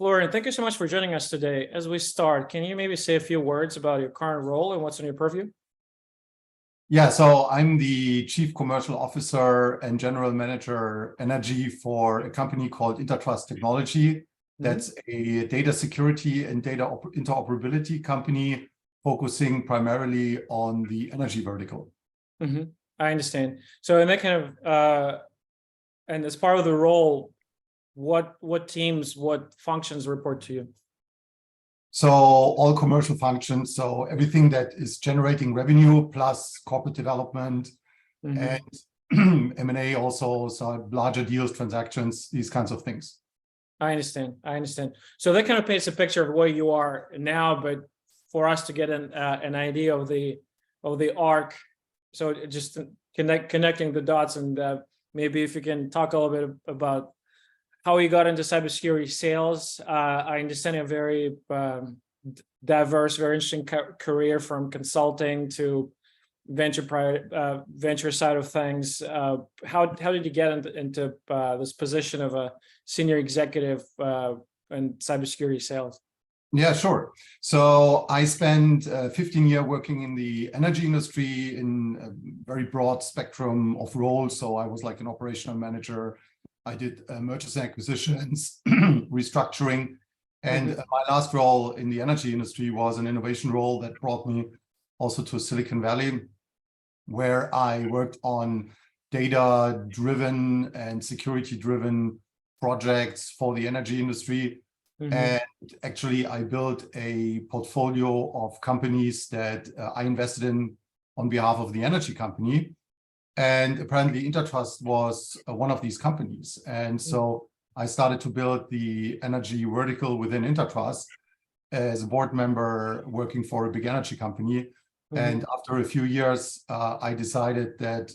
Florian, thank you so much for joining us today. As we start, can you maybe say a few words about your current role and what's in your purview? Yeah, so I'm the Chief Commercial Officer and General Manager Energy for a company called Intertrust Technology. That's a data security and data interoperability company focusing primarily on the energy vertical. I understand. So in that kind of, and as part of the role, what teams, what functions report to you? So all commercial functions, so everything that is generating revenue plus corporate development and M&A also, so larger deals, transactions, these kinds of things. I understand. So that kind of paints a picture of where you are now, but for us to get an idea of the arc, so just connecting the dots, and maybe if you can talk a little bit about how you got into cybersecurity sales. I understand a very diverse, very interesting career from consulting to venture side of things. How did you get into this position of a senior executive in cybersecurity sales? Yeah, sure. So I spent 15 years working in the energy industry in a very broad spectrum of roles. So I was like an operational manager. I did mergers and acquisitions, restructuring, and my last role in the energy industry was an innovation role that brought me also to Silicon Valley, where I worked on data-driven and security-driven projects for the energy industry. And actually, I built a portfolio of companies that I invested in on behalf of the energy company. And apparently Intertrust was one of these companies. And so I started to build the energy vertical within Intertrust as a board member working for a big energy company. And after a few years, I decided that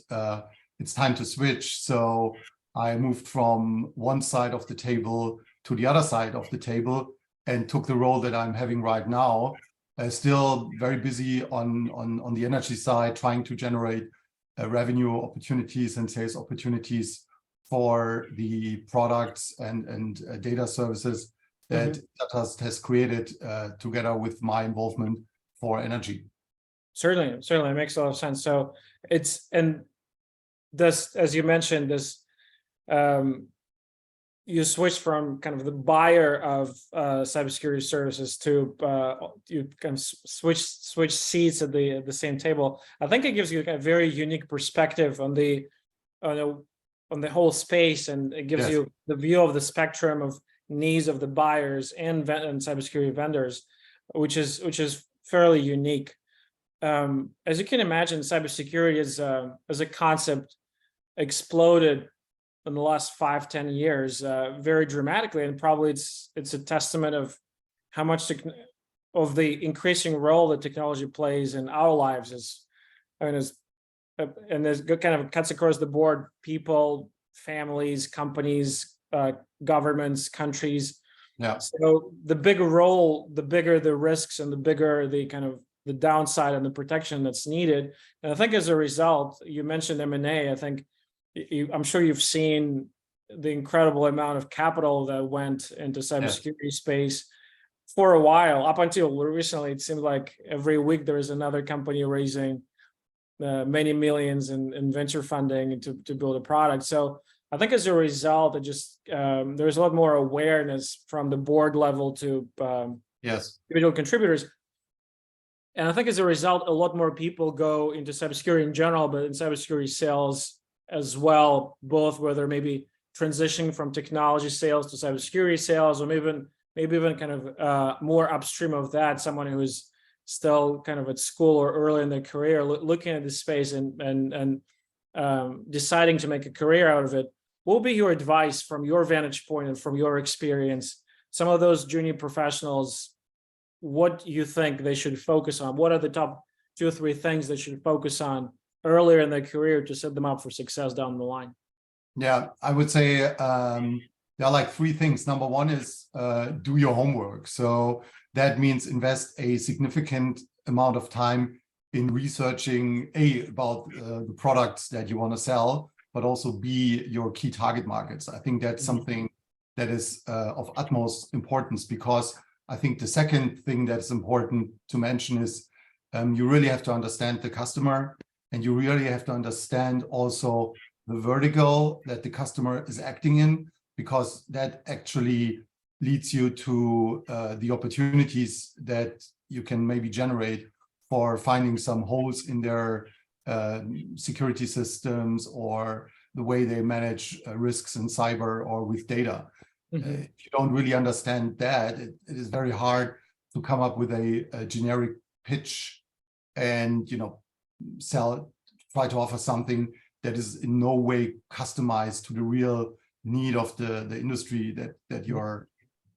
it's time to switch. So I moved from one side of the table to the other side of the table and took the role that I'm having right now. Still very busy on the energy side, trying to generate revenue opportunities and sales opportunities for the products and data services that Intertrust has created together with my involvement for energy. Certainly, it makes a lot of sense. So this, as you mentioned, this you switched from kind of the buyer of cybersecurity services to you kind of switch seats at the same table. I think it gives you a very unique perspective on the whole space, and it gives you the view of the spectrum of needs of the buyers and cybersecurity vendors, which is fairly unique. As you can imagine, cybersecurity as a concept exploded in the last 5-10 years very dramatically, and probably it's a testament of how much of the increasing role that technology plays in our lives and there's good kind of cuts across the board: people, families, companies, governments, countries. Yeah. So the bigger role, the bigger the risks, and the bigger the kind of the downside and the protection that's needed. And I think as a result, you mentioned M&A. I think I'm sure you've seen the incredible amount of capital that went into cybersecurity space for a while. Up until recently, it seemed like every week there is another company raising many millions in venture funding to build a product. So I think as a result, there's a lot more awareness from the board level to individual contributors. And I think as a result, a lot more people go into cybersecurity in general, but in cybersecurity sales as well, both whether maybe transitioning from technology sales to cybersecurity sales, or maybe even kind of more upstream of that, someone who is still kind of at school or early in their career, looking at this space and deciding to make a career out of it. What will be your advice from your vantage point and from your experience? Some of those junior professionals, what you think they should focus on? What are the top 2 or 3 things they should focus on earlier in their career to set them up for success down the line? Yeah, I would say there are like 3 things. Number one is do your homework. So that means invest a significant amount of time in researching about the products that you want to sell, but also B, your key target markets. I think that's something that is of utmost importance, because I think the second thing that's important to mention is you really have to understand the customer, and you really have to understand also the vertical that the customer is acting in, because that actually leads you to the opportunities that you can maybe generate for finding some holes in their security systems or the way they manage risks in cyber or with data. If you don't really understand that, it is very hard to come up with a generic pitch and, you know, try to offer something that is in no way customized to the real need of the industry that you're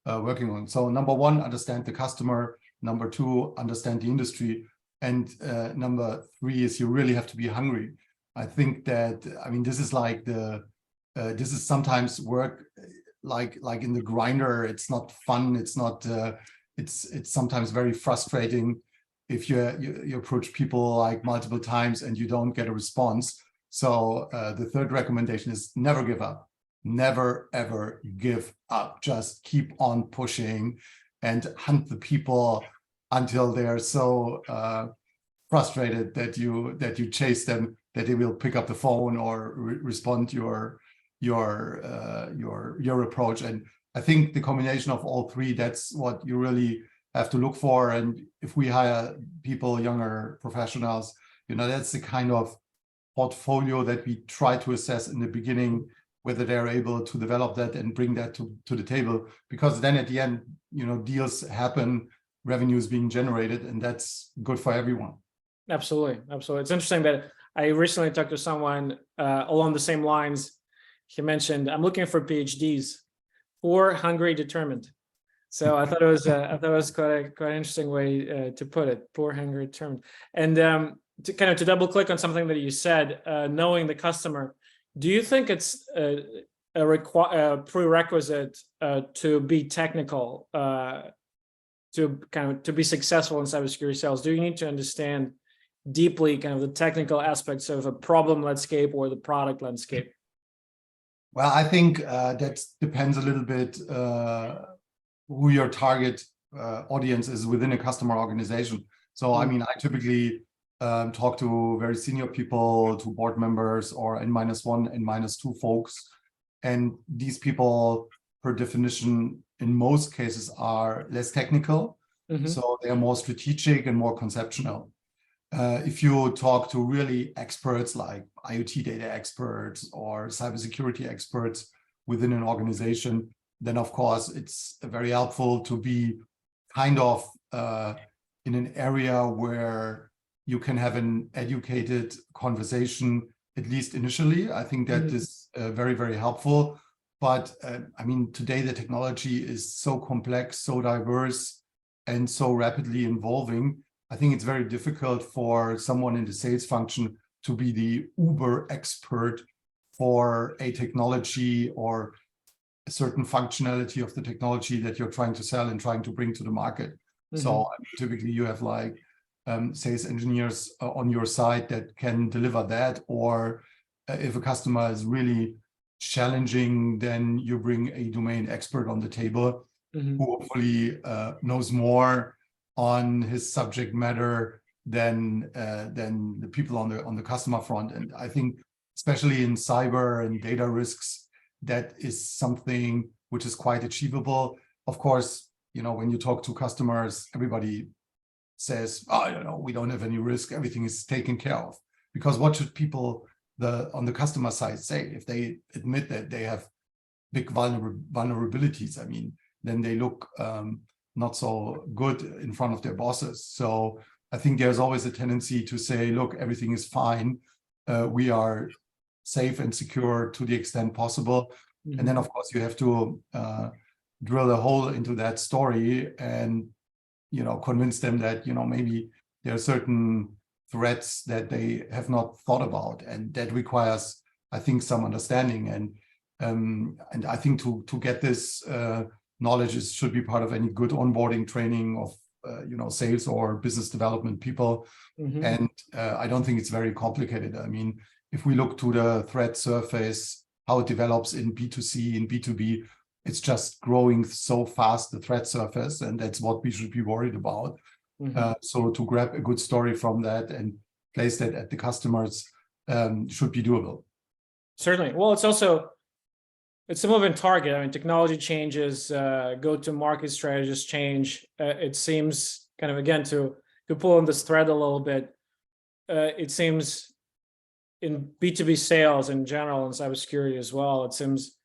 working on. So number one, understand the customer. Number two, understand the industry. And number three is you really have to be hungry. I think that, I mean, this is like this is sometimes work like in the grinder. It's not fun. It's not, it's sometimes very frustrating if you approach people like multiple times and you don't get a response. So the third recommendation is never give up. Never, ever give up. Just keep on pushing and hunt the people until they're so frustrated that you chase them, that they will pick up the phone or respond your approach. And I think the combination of all three, that's what you really have to look for. And if we hire people, younger professionals, you know, that's the kind of portfolio that we try to assess in the beginning, whether they're able to develop that and bring that to the table, because then at the end, you know, deals happen, revenue is being generated, and that's good for everyone. Absolutely. Absolutely. It's interesting that I recently talked to someone along the same lines. He mentioned, I'm looking for PhDs, poor, hungry, determined. So I thought it was quite an interesting way to put it, poor, hungry, determined. And to double click on something that you said, knowing the customer, do you think it's a prerequisite to be technical, to be successful in cybersecurity sales? Do you need to understand deeply kind of the technical aspects of a problem landscape or the product landscape? Well, I think that depends a little bit who your target audience is within a customer organization. So, I mean, I typically talk to very senior people, to board members, or N-1, N-2 folks. And these people, per definition, in most cases are less technical. So they are more strategic and more conceptual. If you talk to really experts like IoT data experts or cybersecurity experts within an organization, then of course it's very helpful to be kind of in an area where you can have an educated conversation, at least initially. I think that is very, very helpful. But I mean, today the technology is so complex, so diverse, and so rapidly evolving. I think it's very difficult for someone in the sales function to be the uber expert for a technology or a certain functionality of the technology that you're trying to sell and trying to bring to the market. So typically you have like sales engineers on your side that can deliver that, or if a customer is really challenging, then you bring a domain expert on the table who hopefully knows more on his subject matter than the people on the customer front. And I think especially in cyber and data risks, that is something which is quite achievable. Of course, you know, when you talk to customers, everybody says, oh, you know, we don't have any risk, everything is taken care of. Because what should people on the customer side say if they admit that they have big vulnerabilities? I mean, then they look not so good in front of their bosses. So I think there's always a tendency to say, look, everything is fine. We are safe and secure to the extent possible. And then, of course, you have to drill a hole into that story and, you know, convince them that, you know, maybe there are certain threats that they have not thought about, and that requires, I think, some understanding. And I think to get this knowledge should be part of any good onboarding training of you know, sales or business development people. And I don't think it's very complicated. I mean, if we look to the threat surface, how it develops in B2C and B2B, It's just growing so fast, the threat surface, and that's what we should be worried about. So to grab a good story from that and place that at the customers should be doable. Certainly. Well, it's a moving target. I mean, technology changes, go-to-market strategies change. It seems kind of, again, to pull on this thread a little bit, it seems in B2B sales in general and cybersecurity as well, it seems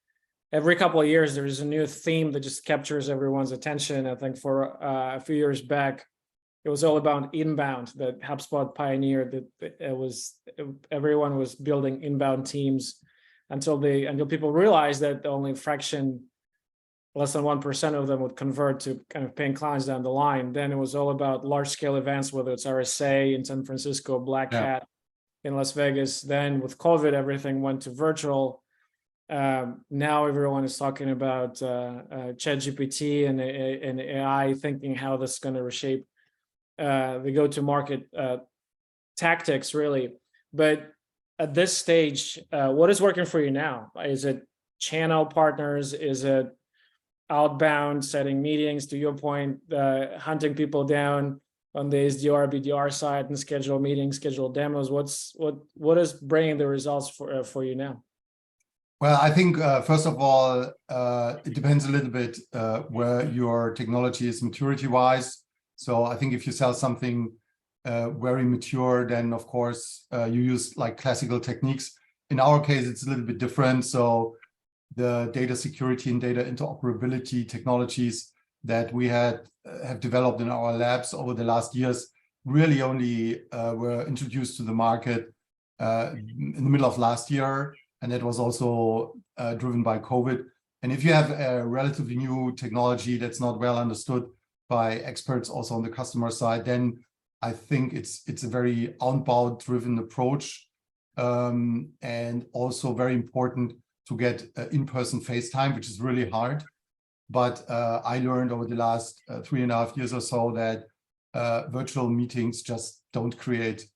every couple of years there's a new theme that just captures everyone's attention. I think for a few years back, it was all about inbound that HubSpot pioneered. That everyone was building inbound teams until people realized that only less than 1% of them would convert to kind of paying clients down the line. Then it was all about large scale events, whether it's RSA in San Francisco, Black Hat in Las Vegas. Then with COVID, everything went to virtual. Now everyone is talking about ChatGPT and AI, thinking how this is going to reshape the go-to-market tactics, really. But at this stage, what is working for you now? Is it channel partners? Is it outbound, setting meetings, to your point, hunting people down on the SDR, BDR side and schedule meetings, schedule demos? What is bringing the results for you now? Well, I think, first of all, it depends a little bit where your technology is maturity-wise. So I think if you sell something very mature, then of course you use like classical techniques. In our case, it's a little bit different. So the data security and data interoperability technologies that we have developed in our labs over the last years really only were introduced to the market in the middle of last year. And that was also driven by COVID. And if you have a relatively new technology that's not well understood by experts also on the customer side, then I think it's a very outbound driven approach, and also very important to get in-person FaceTime, which is really hard. But I learned over the last 3.5 years or so that virtual meetings just don't create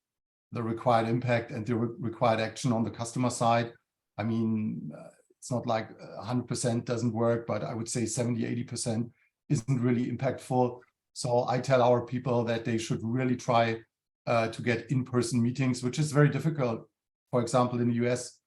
the required impact and the required action on the customer side. I mean, it's not like 100% doesn't work, but I would say 70-80% isn't really impactful. So I tell our people that they should really try to get in-person meetings, which is very difficult. For example, in the US,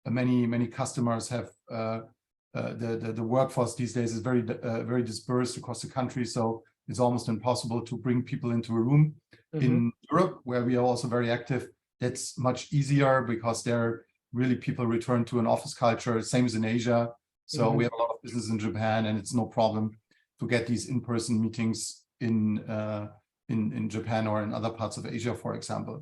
many customers have the workforce these days is very dispersed across the country. So it's almost impossible to bring people into a room. In Europe, where we are also very active, that's much easier because there really people return to an office culture, same as in Asia. So we have a lot of business in Japan, and it's no problem to get these in-person meetings in Japan or in other parts of Asia, for example.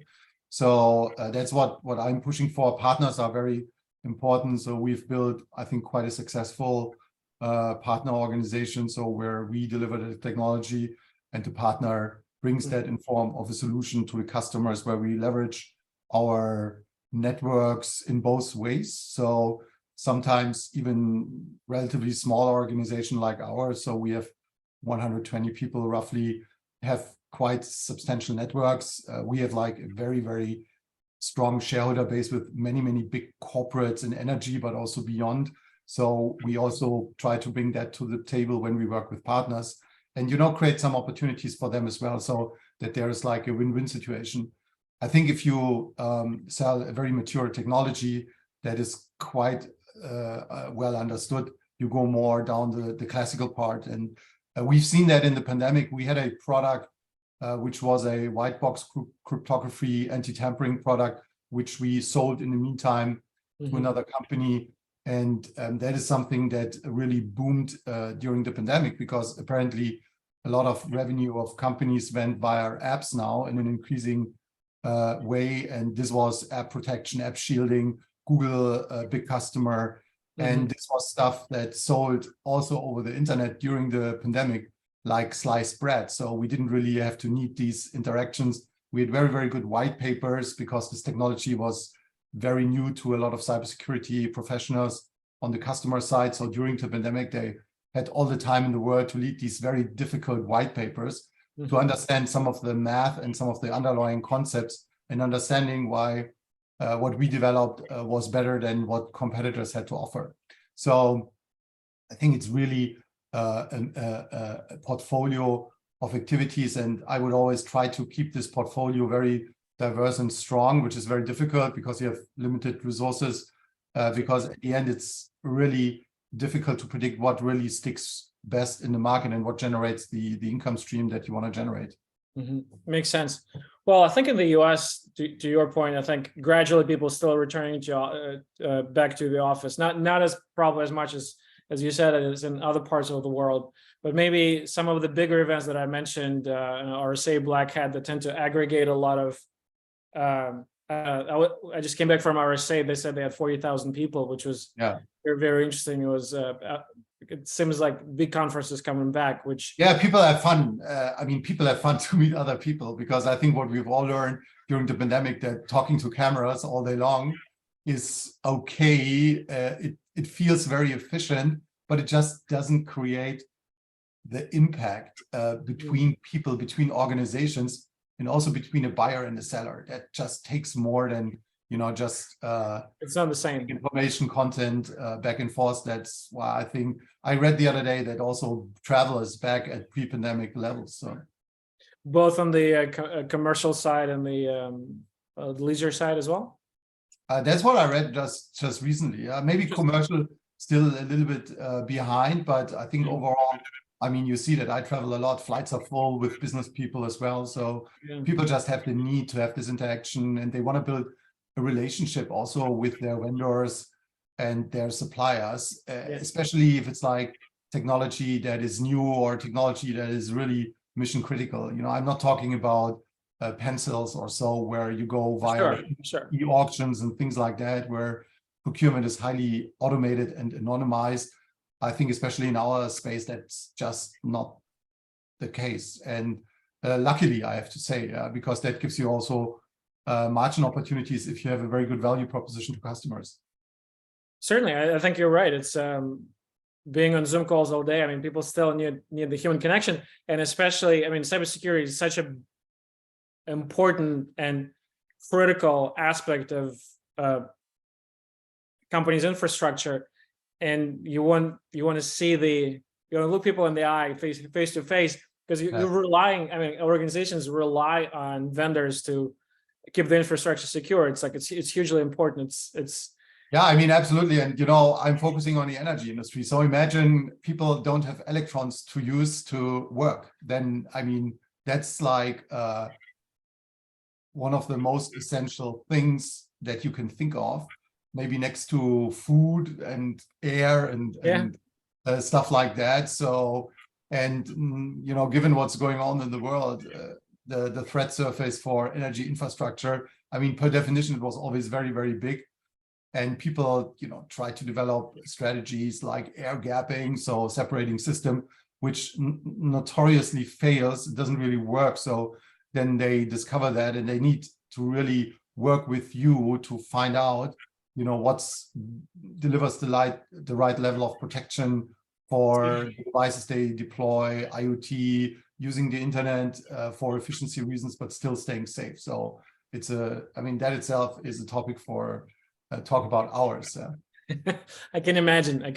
So that's what I'm pushing for. Partners are very important. So we've built, I think, quite a successful partner organization. So where we deliver the technology and the partner brings that in form of a solution to the customers, where we leverage our networks in both ways. So sometimes even relatively small organization like ours, so we have 120 people roughly, have quite substantial networks. We have like a very, very strong shareholder base with many big corporates in energy, but also beyond. So we also try to bring that to the table when we work with partners, and create some opportunities for them as well, so that there is like a win-win situation. I think if you sell a very mature technology that is quite well understood, you go more down the classical part. And we've seen that in the pandemic. We had a product which was a white box cryptography anti-tampering product, which we sold in the meantime to another company. And that is something that really boomed during the pandemic, because apparently a lot of revenue of companies went via apps now in an increasing way. And this was app protection, app shielding, Google, a big customer. And this was stuff that sold also over the internet during the pandemic, like sliced bread. So we didn't really have to need these interactions. We had very, very good white papers because this technology was very new to a lot of cybersecurity professionals on the customer side. So during the pandemic, they had all the time in the world to lead these very difficult white papers to understand some of the math and some of the underlying concepts, and understanding why what we developed was better than what competitors had to offer. So I think it's really a portfolio of activities, and I would always try to keep this portfolio very diverse and strong, which is very difficult because you have limited resources, because at the end it's really difficult to predict what really sticks best in the market and what generates the income stream that you want to generate. Makes sense. Well, I think in the US, to your point, I think gradually people still returning to back to the office, not as probably as much as you said, as in other parts of the world, but maybe some of the bigger events that I mentioned, RSA, Black Hat, that tend to aggregate a lot of. I just came back from RSA. They said they had 40,000 people, which was very, very interesting. It was. It seems like big conferences coming back, which people have fun. I mean, people have fun to meet other people, because I think what we've all learned during the pandemic, that talking to cameras all day long is okay. It feels very efficient, but it just doesn't create the impact between people, between organizations, and also between a buyer and a seller. That just takes more than, just it's not the same information content back and forth. That's why I think I read the other day that also travel is back at pre-pandemic levels. So both on the commercial side and the leisure side as well. That's what I read just recently. Maybe commercial still a little bit behind, but I think overall, I mean, you see that I travel a lot. Flights are full with business people as well. So people just have the need to have this interaction, and they want to build a relationship also with their vendors and their suppliers, especially if it's like technology that is new or technology that is really mission critical. I'm not talking about pencils or so, where you go via e-auctions and things like that, where procurement is highly automated and anonymized. I think especially in our space, that's just not the case. And luckily, I have to say, because that gives you also margin opportunities if you have a very good value proposition to customers. Certainly, I think you're right. It's being on Zoom calls all day. I mean, people still need the human connection, and especially, I mean, cybersecurity is such an important and critical aspect of companies' infrastructure. And you want to see look people in the eye face to face, because you're relying. I mean, organizations rely on vendors to keep the infrastructure secure. It's like it's hugely important. It's Yeah, I mean, absolutely. And I'm focusing on the energy industry. So imagine people don't have electrons to use to work. Then I mean, that's like one of the most essential things that you can think of, maybe next to food and air and stuff like that. So, and given what's going on in the world, the threat surface for energy infrastructure, I mean, per definition, it was always very, very big. And people, try to develop strategies like air gapping, so separating system, which notoriously fails. It doesn't really work. So then they discover that, and they need to really work with you to find out, what's delivers the right level of protection for devices they deploy, IoT, using the internet for efficiency reasons, but still staying safe. So it's that itself is a topic for talk about hours. I can imagine. I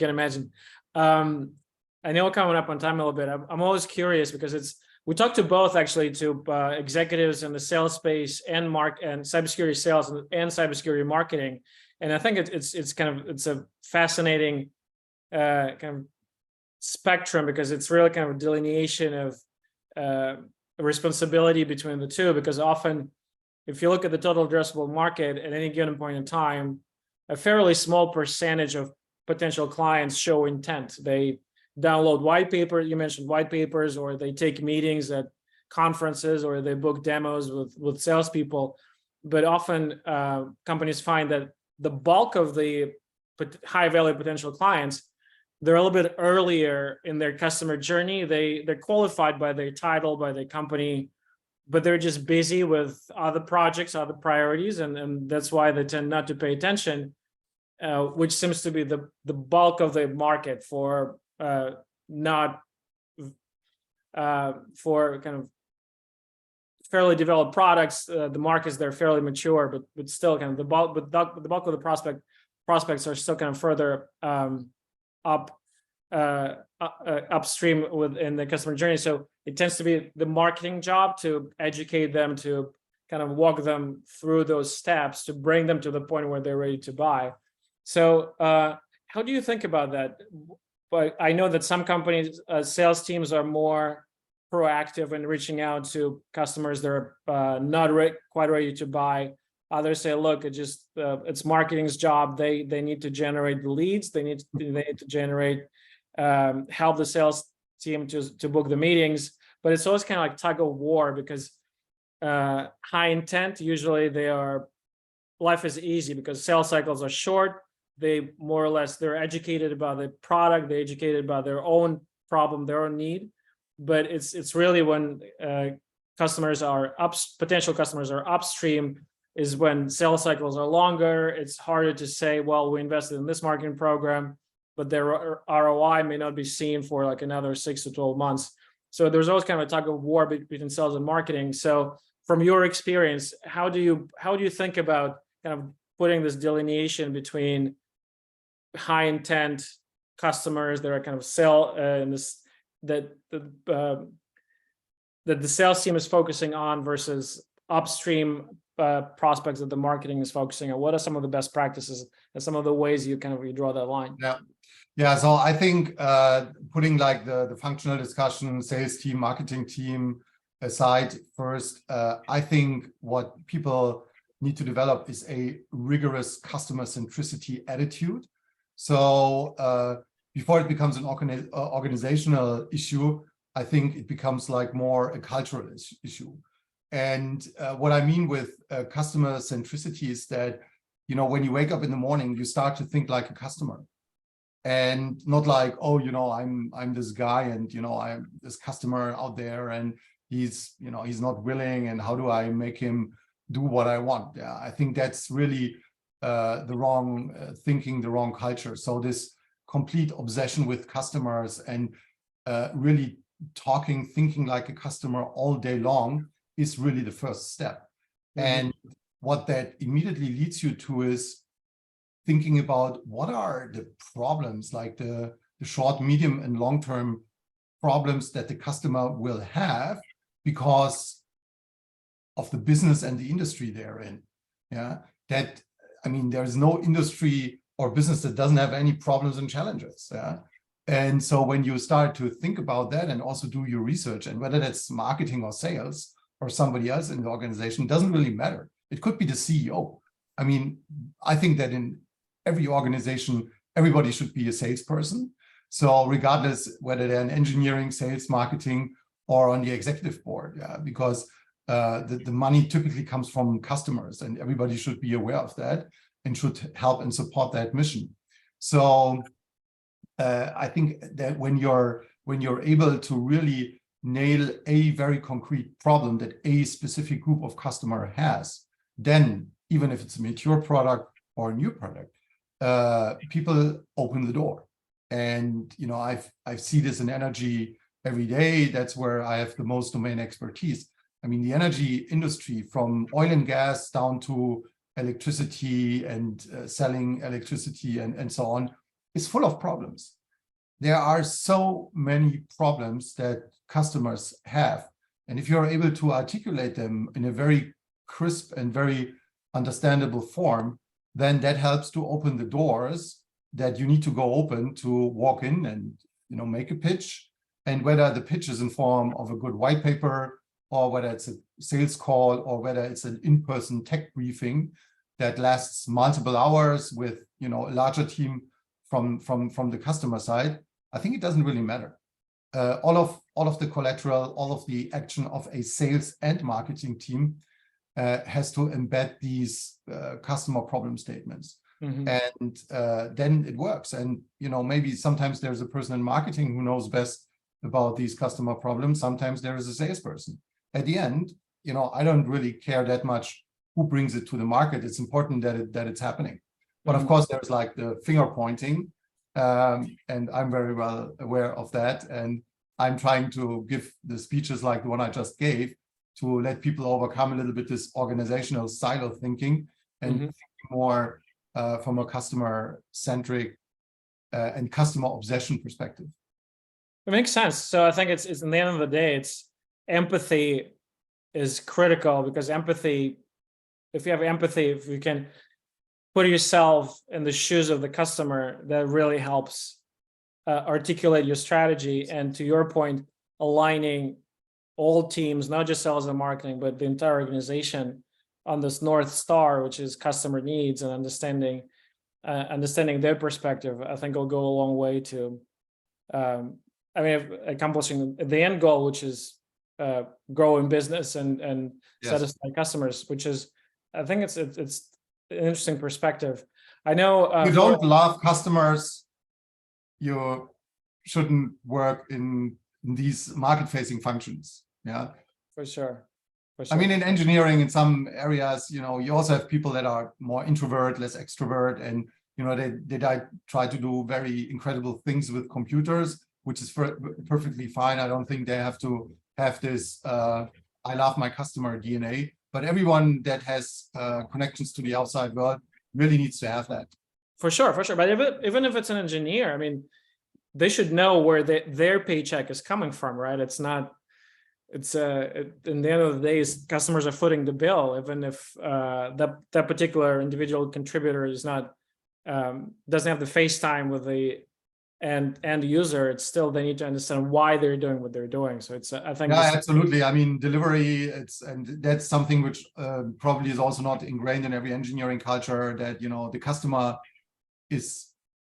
know we're coming up on time a little bit. I'm always curious, because we talked to both actually, to executives in the sales space and cybersecurity sales and cybersecurity marketing. And I think it's a fascinating kind of spectrum, because it's really kind of a delineation of responsibility between the two. Because often, if you look at the total addressable market at any given point in time, a fairly small percentage of potential clients show intent. They download white paper. You mentioned white papers, or they take meetings at conferences, or they book demos with salespeople. But often companies find that the bulk of the high value potential clients, they're a little bit earlier in their customer journey. They're qualified by their title, by their company, but they're just busy with other projects, other priorities, and that's why they tend not to pay attention, which seems to be the bulk of the market for for kind of fairly developed products. The markets, they're fairly mature, but still kind of the bulk of the prospects are still kind of further up upstream within the customer journey. So it tends to be the marketing job to educate them, to kind of walk them through those steps to bring them to the point where they're ready to buy. So how do you think about that? But I know that some companies, sales teams are more proactive in reaching out to customers that are not quite ready to buy. Others say, look, it's marketing's job. They need to generate the leads. They need to generate, help the sales team to book the meetings. But it's always kind of like tug of war, because high intent, usually life is easy because sales cycles are short. They more or less, they're educated about the product, they're educated about their own problem, their own need. But it's really when potential customers are upstream, is when sales cycles are longer. It's harder to say, well, we invested in this marketing program, but their ROI may not be seen for like another 6 to 12 months. So there's always kind of a tug of war between sales and marketing. So from your experience, how do you think about kind of putting this delineation between high intent customers that are kind of and this that the sales team is focusing on versus upstream prospects that the marketing is focusing on? What are some of the best practices and some of the ways you draw that line? Yeah. So I think putting like the functional discussion, sales team, marketing team aside first, I think what people need to develop is a rigorous customer centricity attitude. So before it becomes an organizational issue, I think it becomes like more a cultural issue. And what I mean with customer centricity is that, when you wake up in the morning, you start to think like a customer, and not like, oh, I'm this guy, and I'm this customer out there, and he's not willing, and how do I make him do what I want? Yeah, I think that's really the wrong thinking, the wrong culture. So this complete obsession with customers and really thinking like a customer all day long is really the first step. Mm-hmm. And what that immediately leads you to is thinking about what are the problems, like the short, medium, and long-term problems that the customer will have because of the business and the industry they're in. Yeah, there's no industry or business that doesn't have any problems and challenges. Yeah. And so when you start to think about that and also do your research, and whether that's marketing or sales or somebody else in the organization, doesn't really matter. It could be the CEO. I think that in every organization, everybody should be a salesperson. So regardless whether they're in engineering, sales, marketing, or on the executive board, yeah, because the money typically comes from customers, and everybody should be aware of that and should help and support that mission. So I think that when you're able to really nail a very concrete problem that a specific group of customer has, then even if it's a mature product or a new product, people open the door. And I see this in energy every day. That's where I have the most domain expertise. The energy industry, from oil and gas down to electricity and selling electricity and so on, is full of problems. There are so many problems that customers have. And if you're able to articulate them in a very crisp and very understandable form, then that helps to open the doors that you need to go open to walk in and make a pitch. And whether the pitch is in form of a good white paper, or whether it's a sales call, or whether it's an in-person tech briefing that lasts multiple hours with a larger team from the customer side, I think it doesn't really matter. All of the collateral, all of the action of a sales and marketing team has to embed these customer problem statements. Mm-hmm. And then it works. And maybe sometimes there's a person in marketing who knows best about these customer problems. Sometimes there is a salesperson. At the end, I don't really care that much who brings it to the market. It's important that it's happening. But of course, there's like the finger pointing, and I'm very well aware of that. And I'm trying to give the speeches like the one I just gave to let people overcome a little bit this organizational silo thinking and think more from a customer-centric and customer obsession perspective. It makes sense. So I think it's in the end of the day, it's empathy is critical, because empathy, if you have empathy, if you can put yourself in the shoes of the customer, that really helps articulate your strategy. And to your point, aligning all teams, not just sales and marketing, but the entire organization on this North Star, which is customer needs, and understanding their perspective, I think will go a long way to, accomplishing the end goal, which is growing business and Yes. satisfy customers, which is, I think it's an interesting perspective. I know If you don't love customers, you shouldn't work in these market-facing functions. Yeah, for sure. I mean, in engineering, in some areas, you also have people that are more introvert, less extrovert, and they try to do very incredible things with computers, which is perfectly fine. I don't think they have to have this I love my customer DNA, but everyone that has connections to the outside world really needs to have that. For sure. But even if it's an engineer, I mean, they should know where their paycheck is coming from, right? In the end of the day, customers are footing the bill. Even if that particular individual contributor is not doesn't have the FaceTime with the end user, it's still, they need to understand why they're doing what they're doing. So it's I think absolutely. I mean, delivery, and that's something which probably is also not ingrained in every engineering culture, that the customer is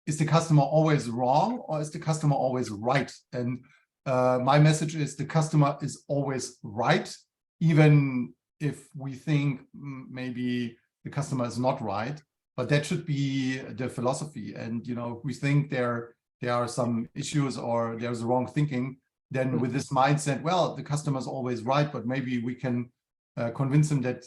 the customer always wrong, or is the customer always right? And my message is the customer is always right, even if we think maybe the customer is not right. But that should be the philosophy. And if we think there are some issues or there's wrong thinking, then with this mindset, well, the customer is always right, but maybe we can convince him that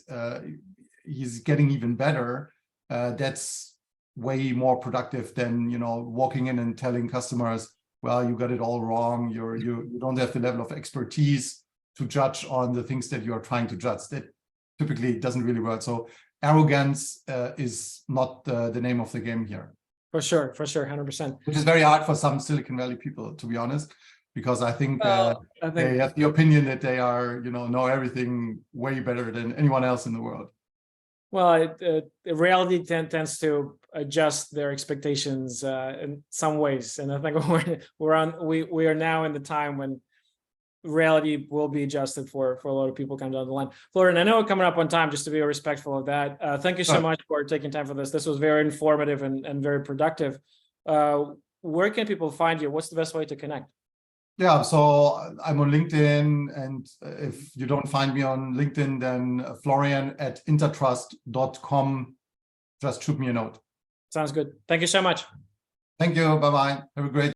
he's getting even better. That's way more productive than walking in and telling customers, well, you got it all wrong. You don't have the level of expertise to judge on the things that you are trying to judge. That typically doesn't really work. So arrogance is not the name of the game here. For sure, 100%. Which is very hard for some Silicon Valley people, to be honest, because I think they have the opinion that they are, know everything way better than anyone else in the world. Well, reality tends to adjust their expectations in some ways, and I think we are now in the time when reality will be adjusted for a lot of people coming down the line. Florian, I know we're coming up on time, just to be respectful of that. Thank you so much for taking time for this. This was very informative and very productive. Where can people find you? What's the best way to connect? Yeah, so I'm on LinkedIn, and if you don't find me on LinkedIn, then Florian@intertrust.com. Just shoot me a note. Sounds good. Thank you so much. Thank you. Bye-bye. Have a great